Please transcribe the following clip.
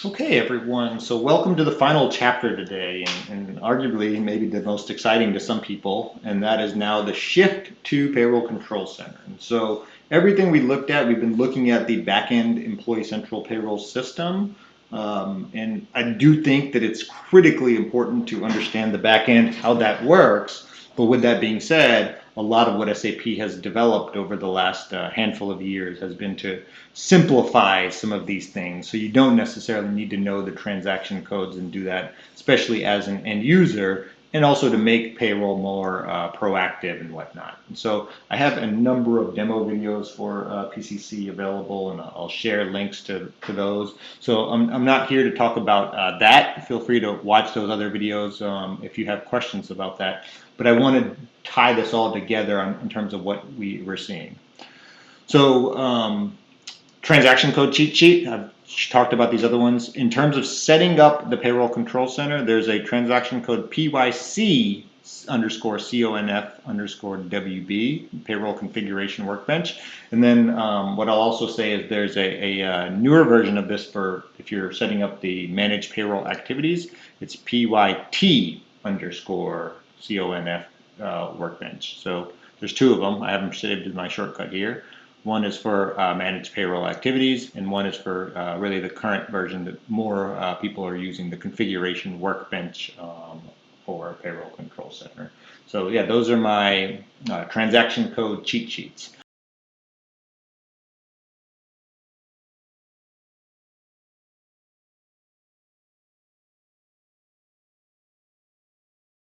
Okay, everyone. So welcome to the final chapter today, and arguably maybe the most exciting to some people, and that is now the shift to Payroll Control Center. And so everything we looked at, we've been looking at the back-end Employee Central Payroll system, and I do think that it's critically important to understand the back-end, how that works. But with that being said, a lot of what SAP has developed over the last handful of years has been to simplify some of these things. So you don't necessarily need to know the transaction codes and do that, especially as an end user, and also to make payroll more proactive and whatnot. And so I have a number of demo videos for PCC available, and I'll share links to those. So I'm not here to talk about that. Feel free to watch those other videos if you have questions about that. But I want to tie this all together in terms of what we were seeing. So transaction code cheat sheet. I've talked about these other ones. In terms of setting up the payroll control center, there's a transaction code PYC underscore CONF underscore WB, payroll configuration workbench. And then what I'll also say is there's a newer version of this for if you're setting up the managed payroll activities. It's PYT underscore CONF workbench. So there's two of them. I have them saved in my shortcut here. One is for managed payroll activities, and one is for really the current version that more people are using, the configuration workbench for Payroll Control Center. So yeah, those are my transaction code cheat sheets.